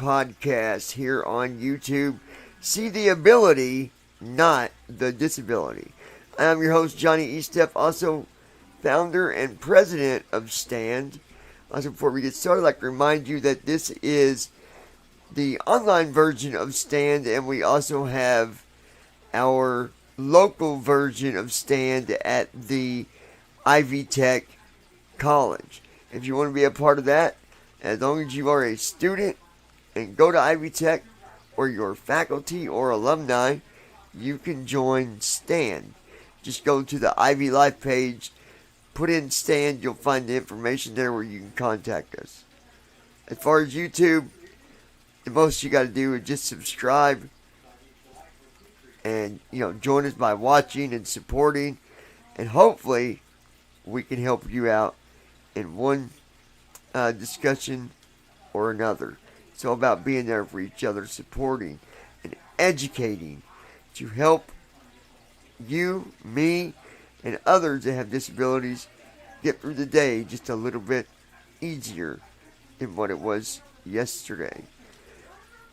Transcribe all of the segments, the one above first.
podcast here on YouTube. See the ability, not the disability. I'm your host, Johnny Estep, also founder and president of Stand. Also, before we get started, I'd like to remind you that this is the online version of Stand, and we also have our local version of Stand at the Ivy Tech College. If you want to be a part of that, as long as you are a student and go to Ivy Tech, or your faculty or alumni, you can join Stand. Just go to the Ivy Life page, put in Stand, you'll find the information there where you can contact us. As far as YouTube, the most you got to do is just subscribe and join us by watching and supporting, and hopefully we can help you out in one discussion or another. It's all about being there for each other, supporting and educating to help you, me, and others that have disabilities get through the day just a little bit easier than what it was yesterday.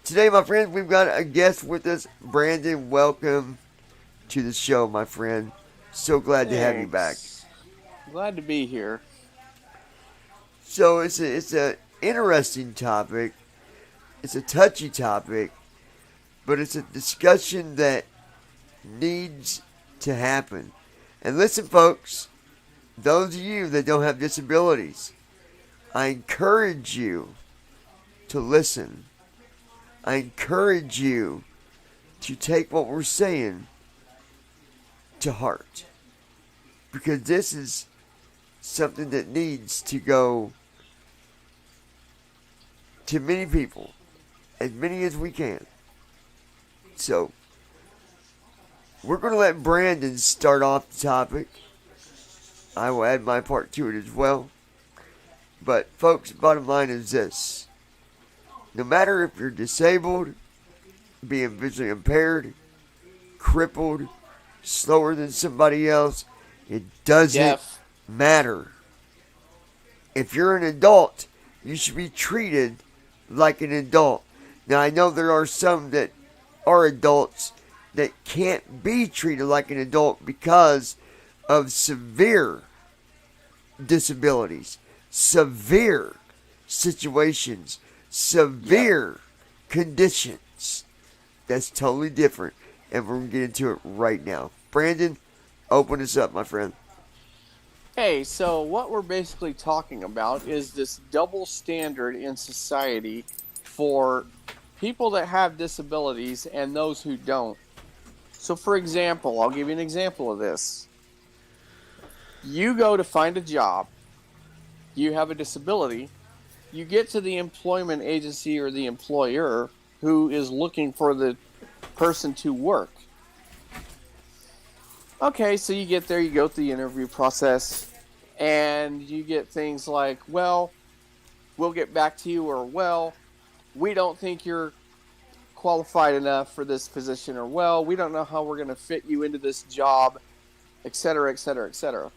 Today, my friends, we've got a guest with us. Brandon, welcome to the show, my friend. So glad to have you back. Glad to be here. So it's a interesting topic. It's a touchy topic, but it's a discussion that needs to happen. And listen, folks, those of you that don't have disabilities, I encourage you to listen. I encourage you to take what we're saying to heart, because this is something that needs to go to many people, as many as we can. So, we're going to let Brandon start off the topic. I will add my part to it as well. But, folks, bottom line is this. No matter if you're disabled, being visually impaired, crippled, slower than somebody else, it doesn't matter. If you're an adult, you should be treated like an adult. Now, I know there are some that are adults that can't be treated like an adult because of severe disabilities, severe situations, severe conditions. That's totally different, and we're going to get into it right now. Brandon, open us up, my friend. Hey, so what we're basically talking about is this double standard in society for people that have disabilities and those who don't. So, for example, I'll give you an example of this. You go to find a job. You have a disability. You get to the employment agency or the employer who is looking for the person to work. Okay, so you get there, you go through the interview process, and you get things like, well, we'll get back to you, or, well, we don't think you're qualified enough for this position, or, well, we don't know how we're going to fit you into this job, etc., etc., etc.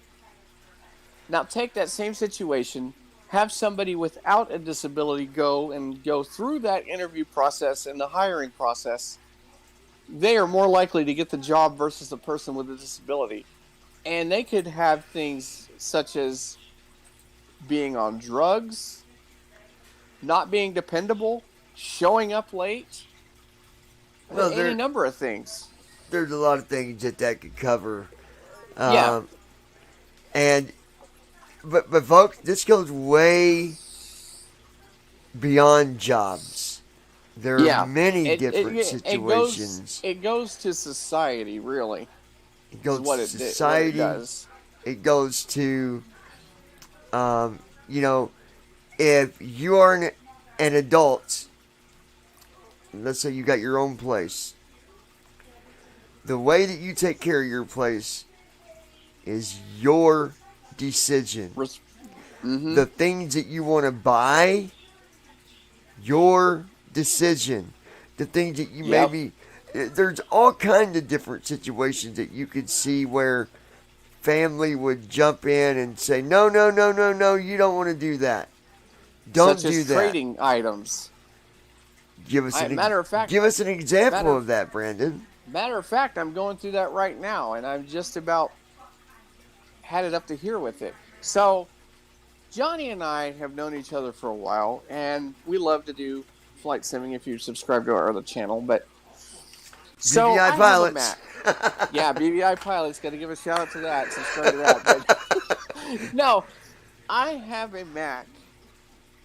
Now, take that same situation, have somebody without a disability go through that interview process and the hiring process. They are more likely to get the job versus the person with a disability. And they could have things such as being on drugs, not being dependable, showing up late, any number of things. There's a lot of things that could cover. Yeah. But folks, this goes way beyond jobs. There are many different situations. It goes to society, really. It goes to society. What it does. It goes to, if you are an adult, let's say you got your own place, the way that you take care of your place is your decision. Mm-hmm. The things that you want to buy, your decision. The things that you maybe... There's all kinds of different situations that you could see where family would jump in and say, no, you don't want to do that. Don't Such do as that. trading items. Give us matter of fact, give us an example of that, Brandon. Matter of fact, I'm going through that right now, and I'm just about had it up to here with it. So, Johnny and I have known each other for a while, and we love to do flight simming if you subscribe to our other channel. But so BVI I pilots. have a Mac. Yeah, BVI pilots. Got to give a shout out to that. Subscribe to that. But no, I have a Mac,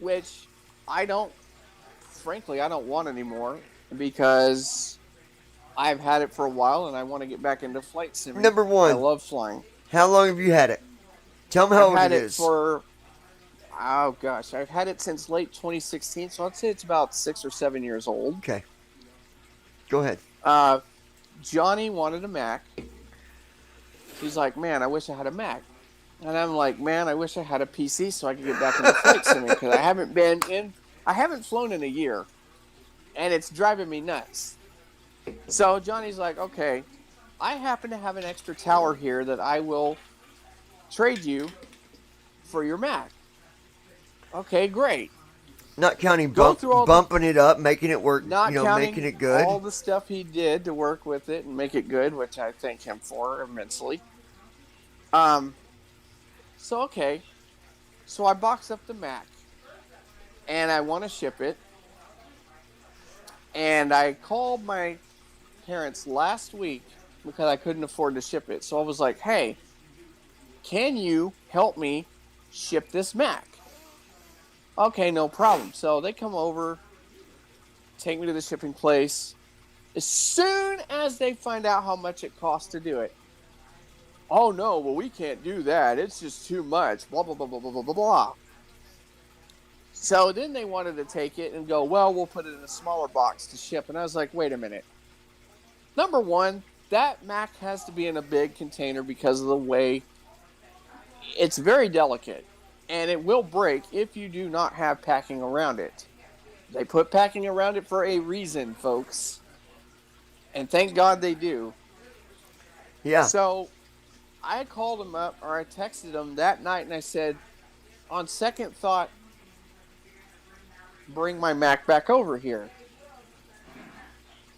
which frankly, I don't want anymore because I've had it for a while, and I want to get back into flight simming. Number one. I love flying. How long have you had it? Tell me how old it is. Oh gosh, I've had it since late 2016, so I'd say it's about 6 or 7 years old. Okay. Go ahead. Johnny wanted a Mac. He's like, man, I wish I had a Mac. And I'm like, man, I wish I had a PC so I could get back into flight simming because I haven't flown in a year, and it's driving me nuts. So Johnny's like, okay, I happen to have an extra tower here that I will trade you for your Mac. Okay, great. Not counting bumping it up, making it work, making it good. All the stuff he did to work with it and make it good, which I thank him for immensely. So I box up the Mac, and I want to ship it. And I called my parents last week because I couldn't afford to ship it. So I was like, hey, can you help me ship this Mac? Okay, no problem. So they come over, take me to the shipping place. As soon as they find out how much it costs to do it, oh no, well, we can't do that. It's just too much. Blah, blah, blah, blah, blah, blah, blah, blah. So then they wanted to take it and go, well, we'll put it in a smaller box to ship. And I was like, wait a minute. Number one, that Mac has to be in a big container because of the way it's very delicate. And it will break if you do not have packing around it. They put packing around it for a reason, folks. And thank God they do. Yeah. So I called them up, or I texted them that night, and I said, on second thought, bring my Mac back over here.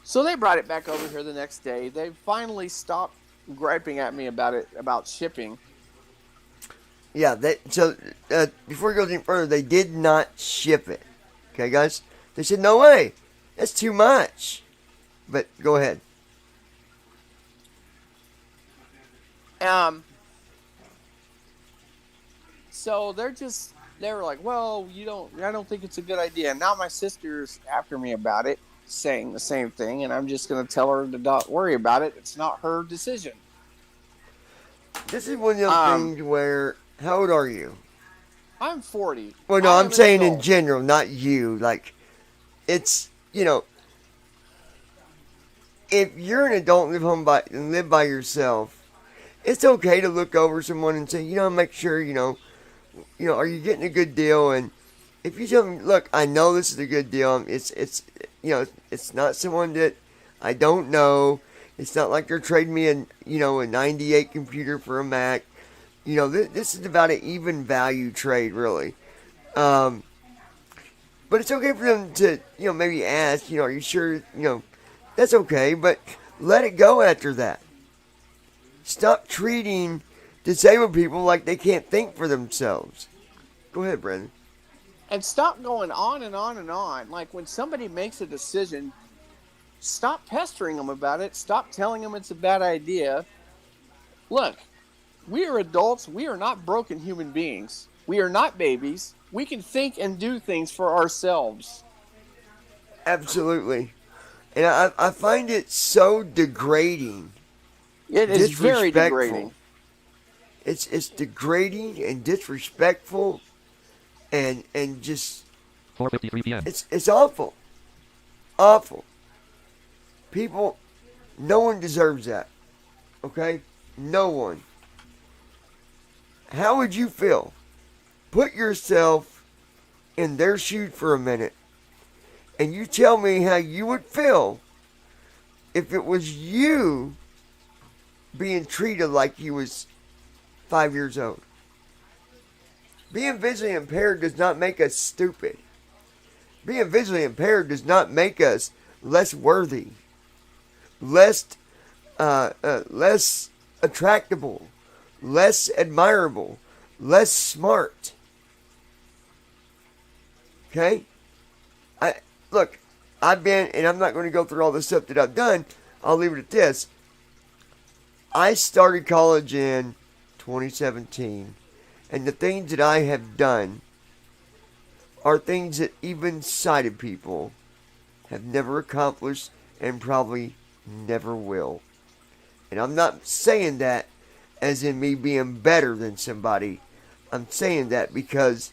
So they brought it back over here the next day. They finally stopped griping at me about shipping. Yeah, before we go any further, they did not ship it. Okay, guys? They said, no way. That's too much. But go ahead. So they were like, well, I don't think it's a good idea. And now my sister's after me about it, saying the same thing, and I'm just going to tell her to not worry about it. It's not her decision. This is one of those things where, how old are you? I'm 40. Well, no, I'm saying in general, not you. Like, it's, if you're an adult and live by yourself, it's okay to look over someone and say, make sure, are you getting a good deal? And if you tell them, look, I know this is a good deal. It's not someone that I don't know. It's not like they're trading me a 98 computer for a Mac. This is about an even value trade, really. But it's okay for them to, maybe ask, are you sure, that's okay, but let it go after that. Stop treating disabled people like they can't think for themselves. Go ahead, Brandon. And stop going on and on and on. Like, when somebody makes a decision, stop pestering them about it. Stop telling them it's a bad idea. Look, we are adults. We are not broken human beings. We are not babies. We can think and do things for ourselves. Absolutely. And I find it so degrading. It is very degrading. It's degrading and disrespectful and just 4:53 p.m. It's awful. Awful. People, no one deserves that. Okay? No one. How would you feel? Put yourself in their shoes for a minute, and you tell me how you would feel if it was you being treated like you was 5 years old. Being visually impaired does not make us stupid. being visually impaired does not make us less worthy, less less attractable, less admirable, less smart. Okay? Look, I've been, and I'm not going to go through all the stuff that I've done. I'll leave it at this. I started college in 2017, and the things that I have done are things that even sighted people have never accomplished and probably never will. And I'm not saying that as in me being better than somebody. I'm saying that because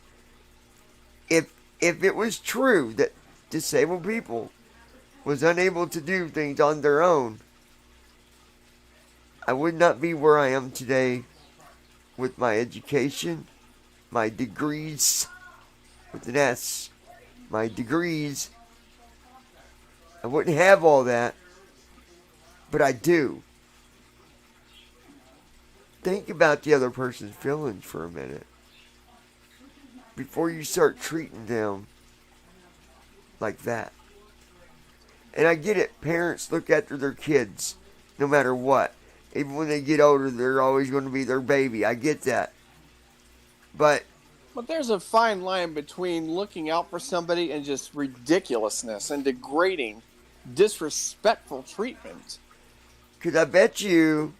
if it was true that disabled people was unable to do things on their own, I would not be where I am today with my education, my degrees, with an S, my degrees. I wouldn't have all that, but I do. Think about the other person's feelings for a minute before you start treating them like that. And I get it, parents look after their kids no matter what. Even when they get older, they're always going to be their baby. I get that. But there's a fine line between looking out for somebody and just ridiculousness and degrading, disrespectful treatment. because I bet you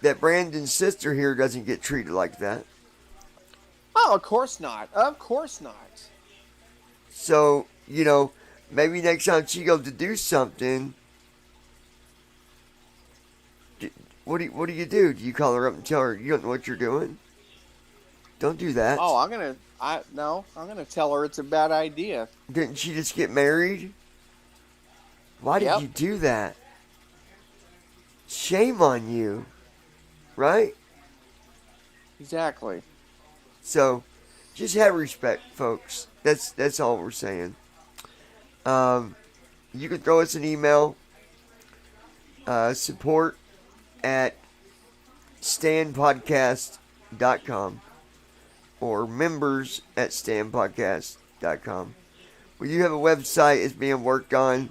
that Brandon's sister here doesn't get treated like that. Oh, of course not. Of course not. So, maybe next time she goes to do something, what do you do? Do you call her up and tell her you don't know what you're doing? Don't do that. Oh, I'm gonna tell her it's a bad idea. Didn't she just get married? Why did you do that? Shame on you, right? Exactly. So, just have respect, folks. That's all we're saying. You can throw us an email, support at standpodcast.com or members at standpodcast.com. We do have a website. It's being worked on.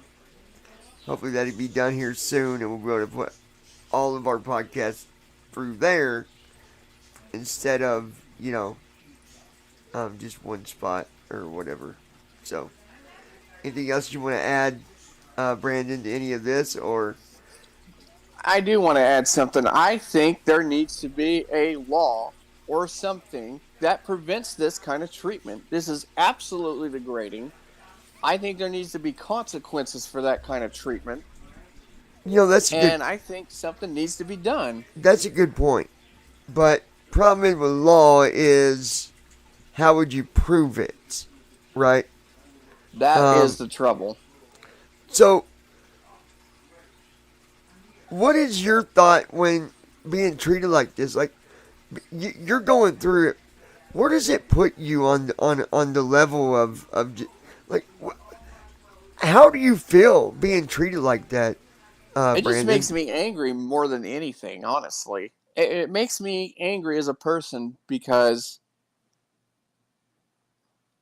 Hopefully that'll be done here soon, and we'll be able to put all of our podcasts through there instead of, just one spot or whatever. So, anything else you want to add, Brandon, to any of this, or? I do want to add something. I think there needs to be a law or something that prevents this kind of treatment. This is absolutely degrading. I think there needs to be consequences for that kind of treatment. I think something needs to be done. That's a good point. But problem with law is, how would you prove it, right? That is the trouble. So, what is your thought when being treated like this? Like, you're going through it. Where does it put you on the level of like? How do you feel being treated like that, It Brandon? just makes me angry more than anything, honestly. It makes me angry as a person because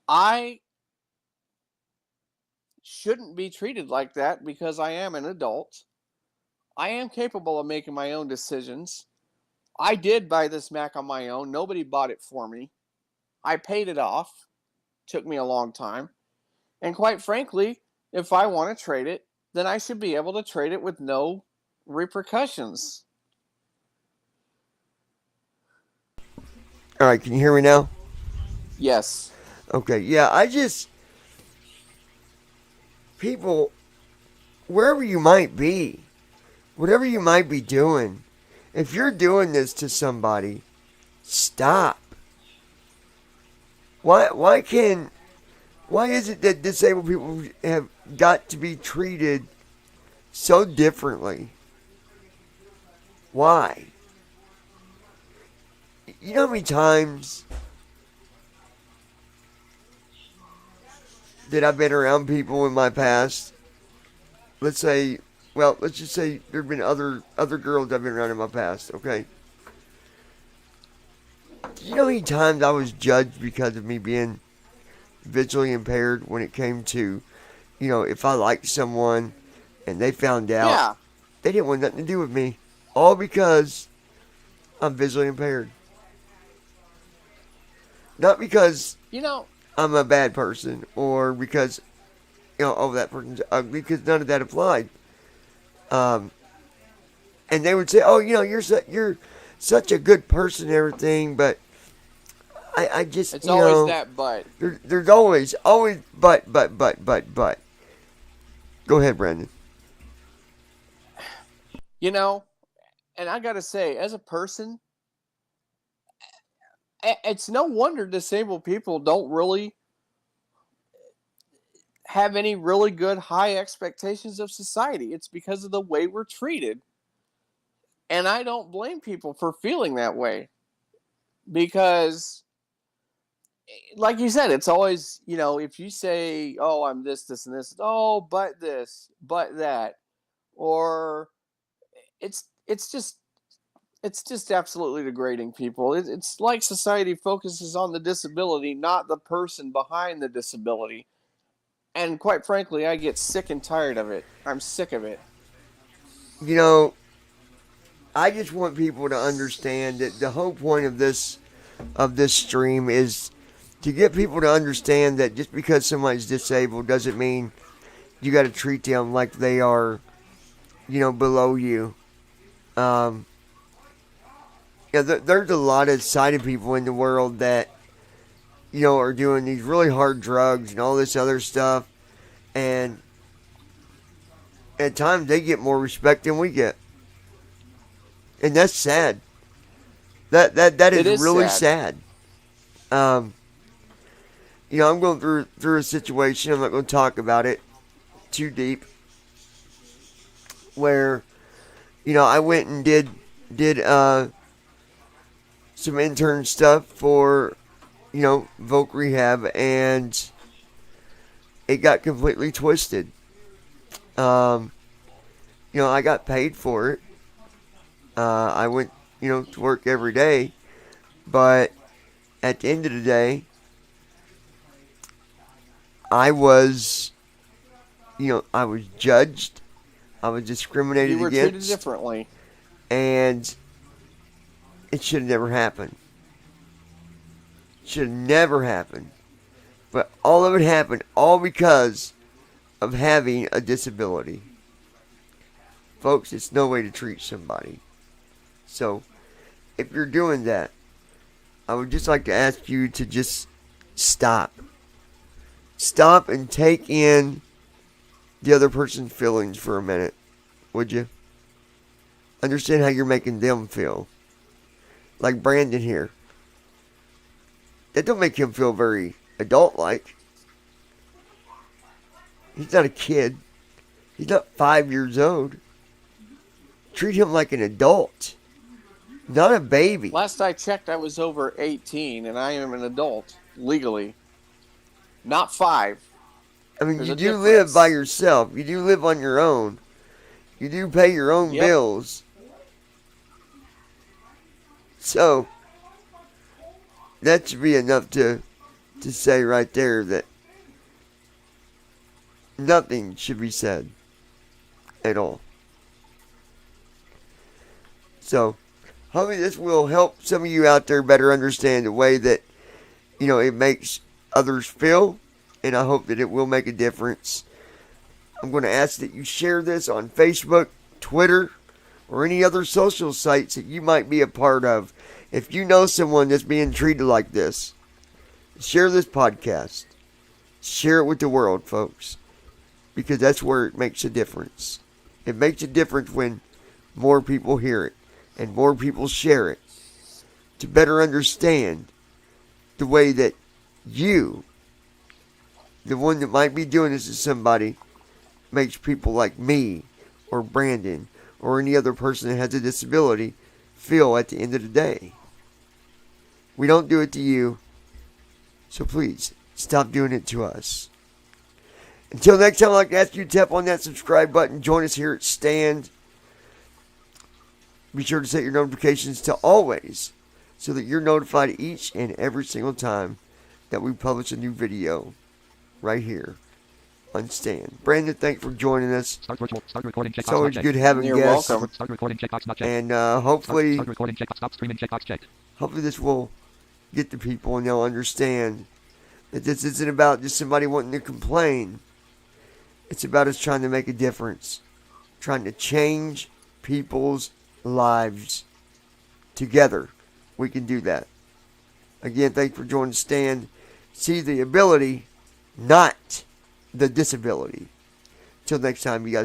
I shouldn't be treated like that because I am an adult. I am capable of making my own decisions. I did buy this Mac on my own. Nobody bought it for me. I paid it off. Took me a long time. And quite frankly, if I want to trade it, then I should be able to trade it with no repercussions. All right, can you hear me now? Yes. Okay, yeah, people, wherever you might be, whatever you might be doing, if you're doing this to somebody, stop. Why is it that disabled people have got to be treated so differently? Why? You know how many times that I've been around people in my past? Let's just say there have been other girls I've been around in my past, okay? Do you know how many times I was judged because of me being visually impaired when it came to, if I liked someone and they found out, Yeah. they didn't want nothing to do with me. All because I'm visually impaired. Not because You know, I'm a bad person or because, oh, that person's ugly, because none of that applied. Um, and they would say, oh, you're such a good person and everything, but I just, it's always that but. there's always, but. Go ahead, Brandon. You know, and I got to say, as a person, it's no wonder disabled people don't really have any really good high expectations of society. It's because of the way we're treated. And I don't blame people for feeling that way because, like you said, it's always, if you say, oh, I'm this, and this, oh, but this, but that, or it's just absolutely degrading people. It's like society focuses on the disability, not the person behind the disability. And quite frankly, I get sick and tired of it. I'm sick of it. I just want people to understand that the whole point of this stream is to get people to understand that just because somebody's disabled doesn't mean you got to treat them like they are, below you. There's a lot of sighted people in the world that, are doing these really hard drugs and all this other stuff. And at times they get more respect than we get. And that's sad. That is really sad. I'm going through a situation. I'm not going to talk about it too deep. Where, I went and did some intern stuff for, voc rehab, and it got completely twisted. I got paid for it. I went, to work every day, but at the end of the day, I was judged. I was discriminated against. You were treated differently. And it should have never happened. Should have never happened. But all of it happened all because of having a disability. Folks, it's no way to treat somebody. So, if you're doing that, I would just like to ask you to just stop. Stop and take in the other person's feelings for a minute, would you? Understand how you're making them feel. Like Brandon here. That don't make him feel very adult-like. He's not a kid. He's not 5 years old. Treat him like an adult. Not a baby. Last I checked, I was over 18, and I am an adult, legally. Not 5. I mean, you do live by yourself. You do live on your own. You do pay your own bills. So, that should be enough to say right there that nothing should be said at all. So, hopefully this will help some of you out there better understand the way that, it makes others feel. And I hope that it will make a difference. I'm going to ask that you share this on Facebook, Twitter, or any other social sites that you might be a part of. If you know someone that's being treated like this, share this podcast. Share it with the world, folks. Because that's where it makes a difference. It makes a difference when more people hear it and more people share it to better understand the way that you, the one that might be doing this to somebody, makes people like me or Brandon or any other person that has a disability feel at the end of the day. We don't do it to you, so please stop doing it to us. Until next time, I'd like to ask you to tap on that subscribe button. Join us here at Stand. Be sure to set your notifications to always so that you're notified each and every single time that we publish a new video. right here on Stand. Brandon, thanks for joining us. Start virtual. Start recording. It's always good having You're guests. welcome. Start recording. Checkbox not checked. And hopefully, Start recording. Check. Stop streaming. Checkbox checked. hopefully this will get to people and they'll understand that this isn't about just somebody wanting to complain. It's about us trying to make a difference, trying to change people's lives. Together, we can do that. Again, thanks for joining Stand. See the ability, not the disability. Till next time, you guys.